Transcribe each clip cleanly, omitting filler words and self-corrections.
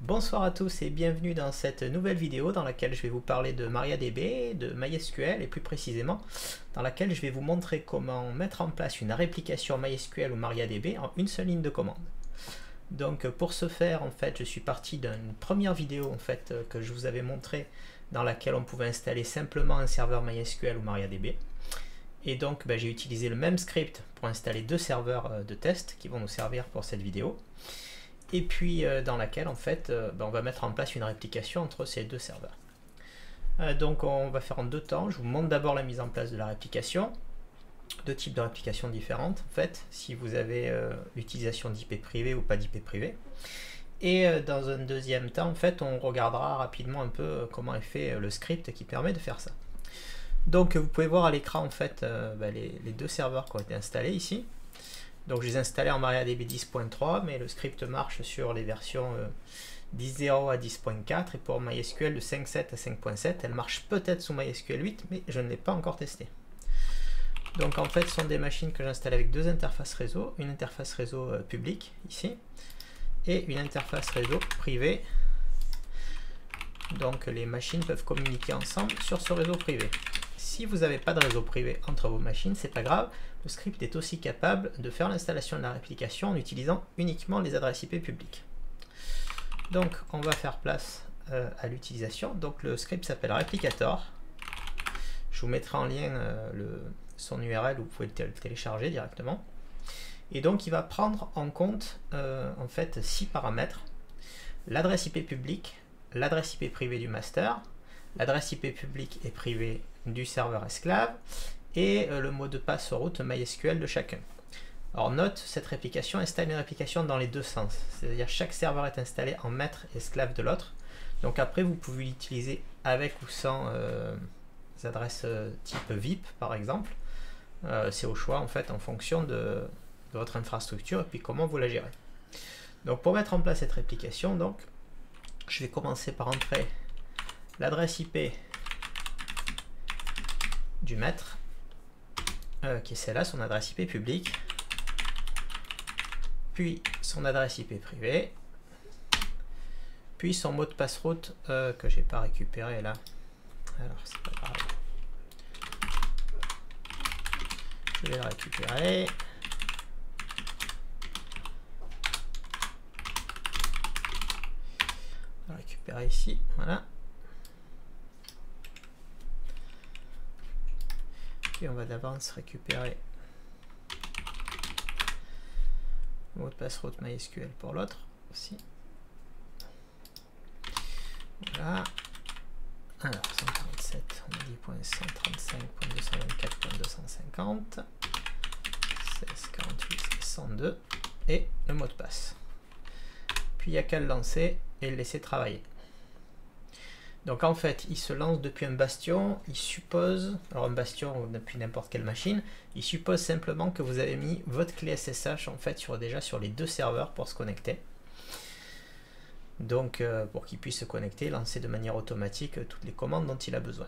Bonsoir à tous et bienvenue dans cette nouvelle vidéo dans laquelle je vais vous parler de MariaDB, de MySQL et plus précisément dans laquelle je vais vous montrer comment mettre en place une réplication MySQL ou MariaDB en une seule ligne de commande. Donc pour ce faire, en fait, je suis parti d'une première vidéo en fait que je vous avais montré dans laquelle on pouvait installer simplement un serveur MySQL ou MariaDB. Et donc j'ai utilisé le même script pour installer deux serveurs de test qui vont nous servir pour cette vidéo. Et puis dans laquelle en fait on va mettre en place une réplication entre ces deux serveurs. Donc on va faire en deux temps. Je vous montre d'abord la mise en place de la réplication, deux types de réplications différentes en fait, si vous avez l'utilisation d'IP privé ou pas d'IP privé. Et dans un deuxième temps en fait on regardera rapidement un peu comment est fait le script qui permet de faire ça. Donc vous pouvez voir à l'écran en fait les deux serveurs qui ont été installés ici. Donc je les ai installés en MariaDB 10.3, mais le script marche sur les versions 10.0 à 10.4 et pour MySQL de 5.7 à 5.7, elle marche peut-être sous MySQL 8, mais je ne l'ai pas encore testé. Donc en fait, ce sont des machines que j'installe avec deux interfaces réseau, une interface réseau publique ici et une interface réseau privée. Donc les machines peuvent communiquer ensemble sur ce réseau privé. Si vous n'avez pas de réseau privé entre vos machines, c'est pas grave, le script est aussi capable de faire l'installation de la réplication en utilisant uniquement les adresses IP publiques. Donc on va faire place à l'utilisation. Donc le script s'appelle Replicator. Je vous mettrai en lien son URL où vous pouvez le télécharger directement. Et donc il va prendre en compte en fait 6 paramètres: l'adresse IP publique, l'adresse IP privée du master, l'adresse IP publique et privée du serveur esclave et le mot de passe route MySQL de chacun. Alors note, cette réplication installe une réplication dans les deux sens, c'est-à-dire chaque serveur est installé en maître et esclave de l'autre. Donc après vous pouvez l'utiliser avec ou sans adresses type VIP par exemple. C'est au choix en fait en fonction de votre infrastructure et puis comment vous la gérez. Donc pour mettre en place cette réplication, donc je vais commencer par entrer l'adresse IP du maître, qui est celle-là, son adresse IP publique, puis son adresse IP privée, puis son mot de passe route que j'ai pas récupéré là. Alors c'est pas grave, je vais le récupérer. On va récupérer ici, voilà. Puis on va d'avance récupérer le mot de passe route MySQL pour l'autre aussi. Voilà. Alors 147, on a dit .135.224.250, 1648 et 102 et le mot de passe. Puis il n'y a qu'à le lancer et le laisser travailler. Donc en fait, il se lance depuis un bastion, il suppose, alors un bastion depuis n'importe quelle machine, il suppose simplement que vous avez mis votre clé SSH en fait déjà sur les deux serveurs pour se connecter. Donc pour qu'il puisse se connecter, lancer de manière automatique toutes les commandes dont il a besoin.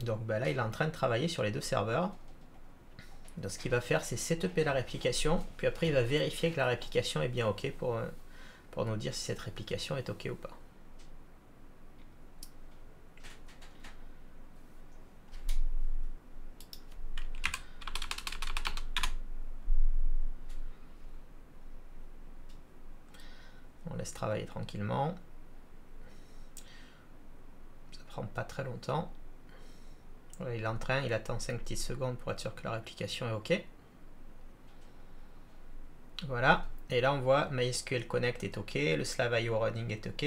Donc là, il est en train de travailler sur les deux serveurs. Donc ce qu'il va faire, c'est setuper la réplication, puis après il va vérifier que la réplication est bien OK pour nous dire si cette réplication est OK ou pas. On laisse travailler tranquillement. Ça prend pas très longtemps. Voilà, il est en train, il attend 5 petites secondes pour être sûr que la réplication est OK. Voilà. Et là on voit MySQL Connect est OK, le Slave.io Running est OK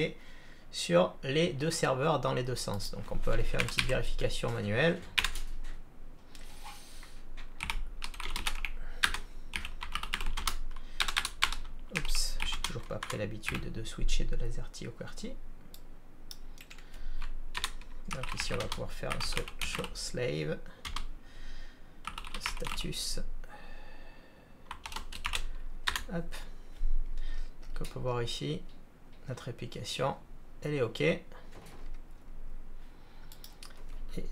sur les deux serveurs dans les deux sens. Donc on peut aller faire une petite vérification manuelle. Oups, j'ai toujours pas pris l'habitude de switcher de l'AZERTY au QWERTY. Donc ici on va pouvoir faire un show slave status. Hop. Donc on peut voir ici notre réplication, elle est OK. Et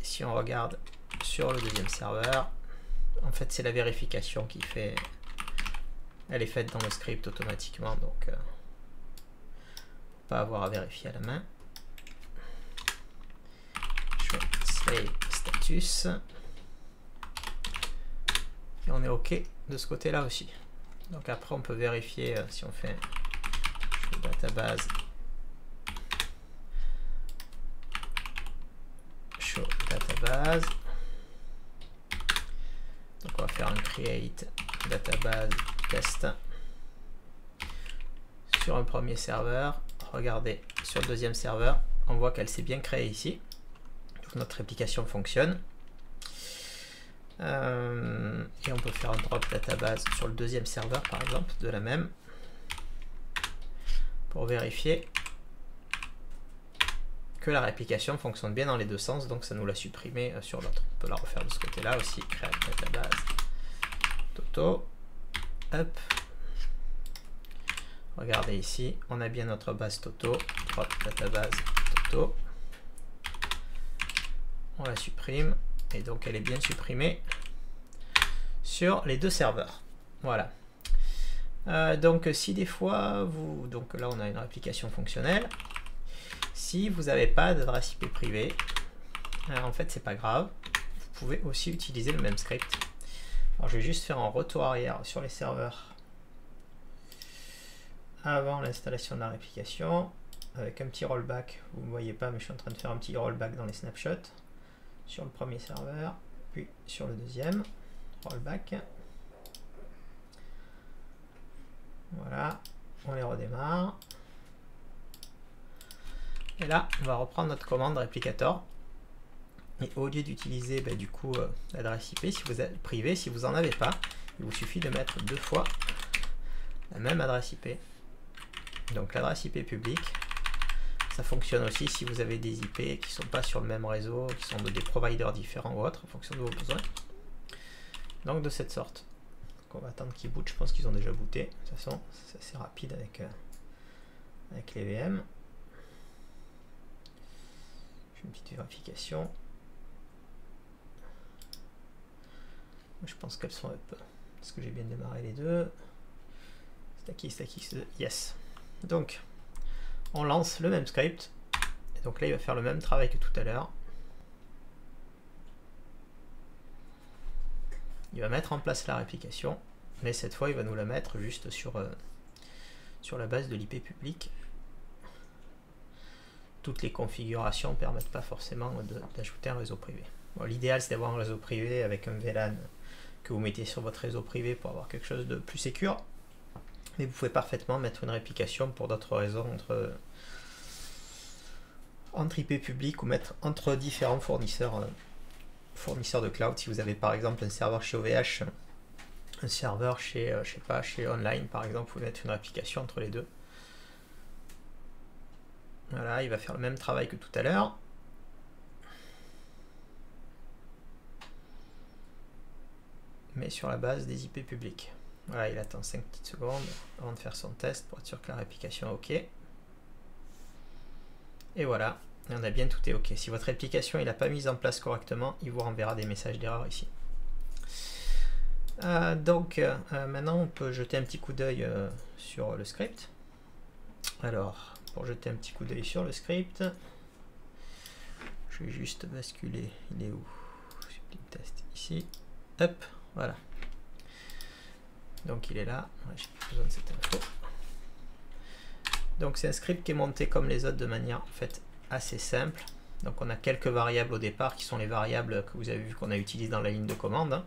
si on regarde sur le deuxième serveur, en fait c'est la vérification qui fait, elle est faite dans le script automatiquement, donc pas avoir à vérifier à la main. Show slave status. Et on est OK de ce côté-là aussi. Donc après, on peut vérifier si on fait show database. Show database. Donc on va faire un create database test sur un premier serveur. Regardez, sur le deuxième serveur, on voit qu'elle s'est bien créée ici. Donc notre réplication fonctionne. Et on peut faire un drop database sur le deuxième serveur, par exemple, de la même, pour vérifier que la réplication fonctionne bien dans les deux sens. Donc ça nous l'a supprimé sur l'autre. On peut la refaire de ce côté-là aussi. Create database Toto. Hop. Regardez ici, on a bien notre base Toto. Drop database Toto. On la supprime. Et donc elle est bien supprimée sur les deux serveurs. Voilà. Donc si des fois vous... Donc là on a une réplication fonctionnelle. Si vous n'avez pas d'adresse IP privée, en fait c'est pas grave. Vous pouvez aussi utiliser le même script. Alors je vais juste faire un retour arrière sur les serveurs avant l'installation de la réplication. Avec un petit rollback. Vous ne voyez pas mais je suis en train de faire un petit rollback dans les snapshots. Sur le premier serveur, puis sur le deuxième, rollback. Voilà, on les redémarre. Et là, on va reprendre notre commande réplicator. Et au lieu d'utiliser du coup l'adresse IP, si vous êtes privé, si vous n'en avez pas, il vous suffit de mettre 2 fois la même adresse IP. Donc l'adresse IP publique. Ça fonctionne aussi si vous avez des IP qui ne sont pas sur le même réseau, qui sont de des providers différents ou autres, en fonction de vos besoins. Donc de cette sorte. Donc on va attendre qu'ils bootent, je pense qu'ils ont déjà booté. De toute façon, c'est assez rapide avec les VM. Je fais une petite vérification. Je pense qu'elles sont up. Est-ce que j'ai bien démarré les deux? Stacky, yes. Donc, on lance le même script. Et donc là, il va faire le même travail que tout à l'heure. Il va mettre en place la réplication. Mais cette fois, il va nous la mettre juste sur la base de l'IP public. Toutes les configurations ne permettent pas forcément d'ajouter un réseau privé. Bon, l'idéal, c'est d'avoir un réseau privé avec un VLAN que vous mettez sur votre réseau privé pour avoir quelque chose de plus sécure. Mais vous pouvez parfaitement mettre une réplication pour d'autres réseaux entre IP public ou mettre entre différents fournisseurs de cloud. Si vous avez par exemple un serveur chez OVH, un serveur chez, je sais pas, chez Online par exemple, vous pouvez mettre une réplication entre les deux. Voilà, il va faire le même travail que tout à l'heure. Mais sur la base des IP publics. Voilà, il attend 5 petites secondes avant de faire son test pour être sûr que la réplication est OK. Et voilà, on a bien tout est OK. Si votre réplication n'est pas mise en place correctement, il vous renverra des messages d'erreur ici. Maintenant, on peut jeter un petit coup d'œil sur le script. Alors, pour jeter un petit coup d'œil sur le script, je vais juste basculer. Il est où? Sublime test ici. Hop, voilà. Donc il est là, j'ai besoin de cette info. Donc c'est un script qui est monté comme les autres de manière en fait assez simple. Donc on a quelques variables au départ qui sont les variables que vous avez vu qu'on a utilisées dans la ligne de commande. Hein.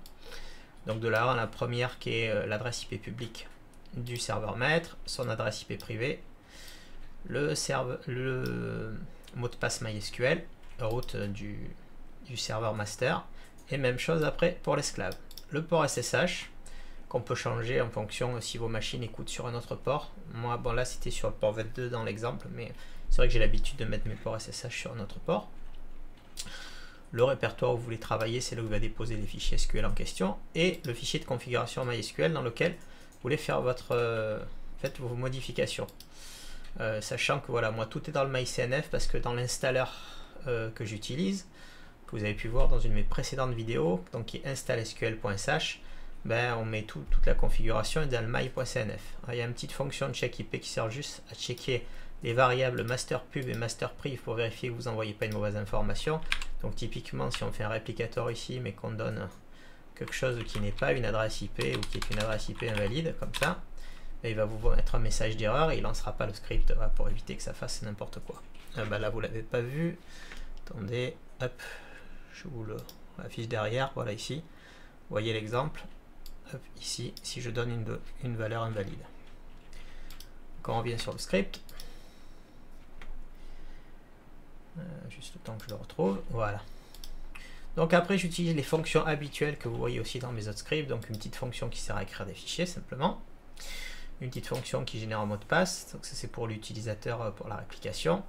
Donc de là, la première qui est l'adresse IP publique du serveur maître, son adresse IP privée, le mot de passe MySQL, route du serveur master, et même chose après pour l'esclave. Le port SSH, qu'on peut changer en fonction si vos machines écoutent sur un autre port. Moi, bon là c'était sur le port 22 dans l'exemple, mais c'est vrai que j'ai l'habitude de mettre mes ports SSH sur un autre port. Le répertoire où vous voulez travailler, c'est là où il va déposer les fichiers SQL en question, et le fichier de configuration MySQL dans lequel vous voulez faire vos modifications. Sachant que voilà, moi tout est dans le MyCNF parce que dans l'installeur que j'utilise, que vous avez pu voir dans une de mes précédentes vidéos, donc qui est install-sql.sh, on met toute la configuration dans le my.cnf. Il y a une petite fonction de check IP qui sert juste à checker des variables master pub et master priv pour vérifier que vous n'envoyez pas une mauvaise information. Donc typiquement, si on fait un réplicateur ici, mais qu'on donne quelque chose qui n'est pas une adresse IP ou qui est une adresse IP invalide, comme ça, il va vous mettre un message d'erreur et il lancera pas le script pour éviter que ça fasse n'importe quoi. Là, vous l'avez pas vu. Attendez, hop, je vous l'affiche derrière. Voilà ici. Vous voyez l'exemple. Ici, si je donne une valeur invalide. Donc on revient sur le script. Juste le temps que je le retrouve. Voilà. Donc après, j'utilise les fonctions habituelles que vous voyez aussi dans mes autres scripts. Donc une petite fonction qui sert à écrire des fichiers simplement. Une petite fonction qui génère un mot de passe. Donc ça c'est pour l'utilisateur pour la réplication.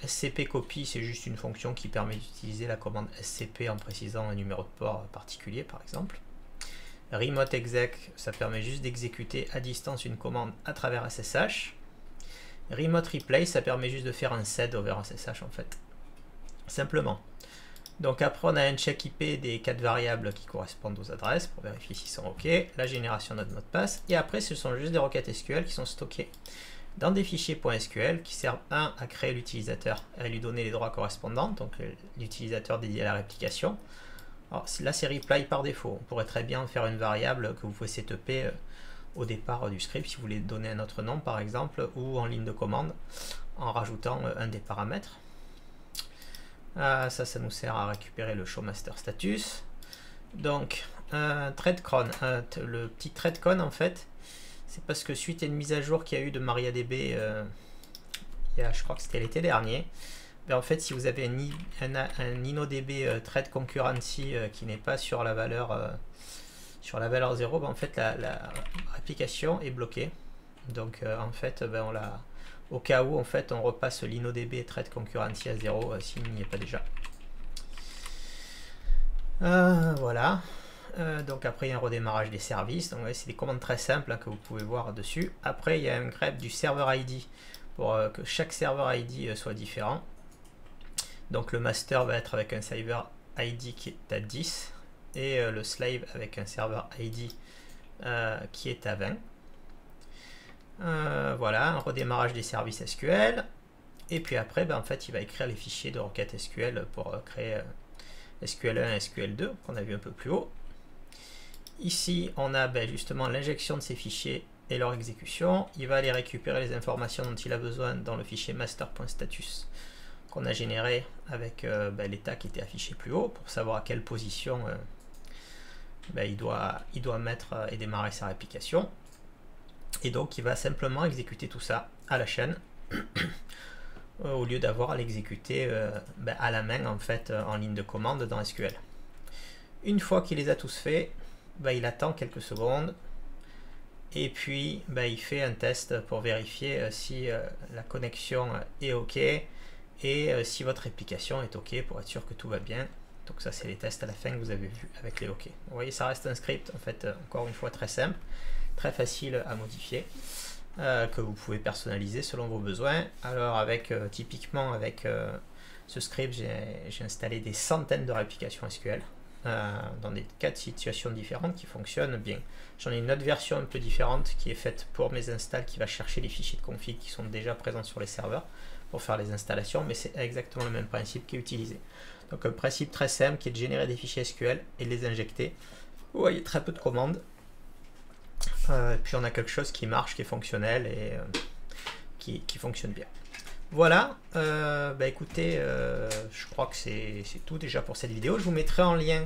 SCP copy, c'est juste une fonction qui permet d'utiliser la commande SCP en précisant un numéro de port particulier par exemple. Remote exec, ça permet juste d'exécuter à distance une commande à travers SSH. Remote replay, ça permet juste de faire un sed over SSH en fait. Simplement. Donc après on a un check IP des 4 variables qui correspondent aux adresses pour vérifier s'ils sont OK. La génération de notre mot de passe. Et après ce sont juste des requêtes SQL qui sont stockées dans des fichiers .SQL qui servent à créer l'utilisateur et à lui donner les droits correspondants, donc l'utilisateur dédié à la réplication. Alors là c'est reply par défaut. On pourrait très bien faire une variable que vous pouvez setuper au départ du script si vous voulez donner un autre nom par exemple, ou en ligne de commande en rajoutant un des paramètres. Ça nous sert à récupérer le show master status. Donc threadcron, le petit threadcon en fait, c'est parce que suite à une mise à jour qu'il y a eu de MariaDB, je crois que c'était l'été dernier, en fait si vous avez un InnoDB thread concurrency qui n'est pas sur la valeur 0, en fait la application est bloquée. Donc en fait au cas où en fait on repasse l'InnoDB thread concurrency à 0 s'il n'y est pas déjà. Voilà. Donc après il y a un redémarrage des services. Donc c'est des commandes très simples que vous pouvez voir dessus. Après il y a un grep du serveur ID pour que chaque serveur ID soit différent. Donc le master va être avec un serveur ID qui est à 10 et le slave avec un serveur ID qui est à 20. Voilà, un redémarrage des services SQL. Et puis après, en fait, il va écrire les fichiers de requête SQL pour créer SQL1 et SQL2 qu'on a vu un peu plus haut. Ici, on a justement l'injection de ces fichiers et leur exécution. Il va aller récupérer les informations dont il a besoin dans le fichier master.status qu'on a généré avec l'état qui était affiché plus haut pour savoir à quelle position il doit mettre et démarrer sa réplication. Et donc il va simplement exécuter tout ça à la chaîne au lieu d'avoir à l'exécuter à la main en fait en ligne de commande dans SQL. Une fois qu'il les a tous faits, il attend quelques secondes et puis il fait un test pour vérifier si la connexion est OK et si votre réplication est OK pour être sûr que tout va bien. Donc ça c'est les tests à la fin que vous avez vu avec les OK. Vous voyez, ça reste un script en fait encore une fois très simple, très facile à modifier, que vous pouvez personnaliser selon vos besoins. Alors typiquement avec ce script, j'ai installé des centaines de réplications SQL dans des cas de situations différentes qui fonctionnent bien. J'en ai une autre version un peu différente qui est faite pour mes installs, qui va chercher les fichiers de config qui sont déjà présents sur les serveurs pour faire les installations, mais c'est exactement le même principe qui est utilisé. Donc un principe très simple qui est de générer des fichiers SQL et de les injecter. Vous voyez, très peu de commandes. Puis on a quelque chose qui marche, qui est fonctionnel et qui fonctionne bien. Voilà, écoutez, je crois que c'est tout déjà pour cette vidéo. Je vous mettrai en lien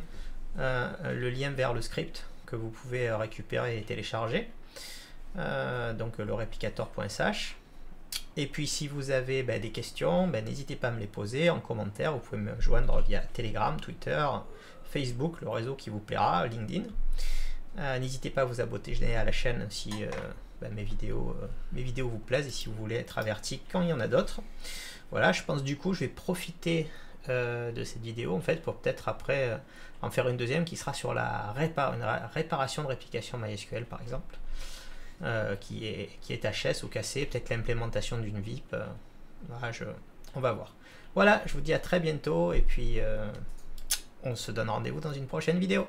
le lien vers le script que vous pouvez récupérer et télécharger, donc le réplicateur.sh. Et puis si vous avez des questions, n'hésitez pas à me les poser en commentaire. Vous pouvez me joindre via Telegram, Twitter, Facebook, le réseau qui vous plaira, LinkedIn. N'hésitez pas à vous abonner à la chaîne si mes vidéos vous plaisent et si vous voulez être averti quand il y en a d'autres. Voilà, je pense du coup je vais profiter de cette vidéo en fait pour peut-être après en faire une deuxième qui sera sur la réparation de réplication MySQL par exemple, qui est HS ou cassée, peut-être l'implémentation d'une VIP. Voilà, on va voir. Voilà, je vous dis à très bientôt et puis on se donne rendez-vous dans une prochaine vidéo.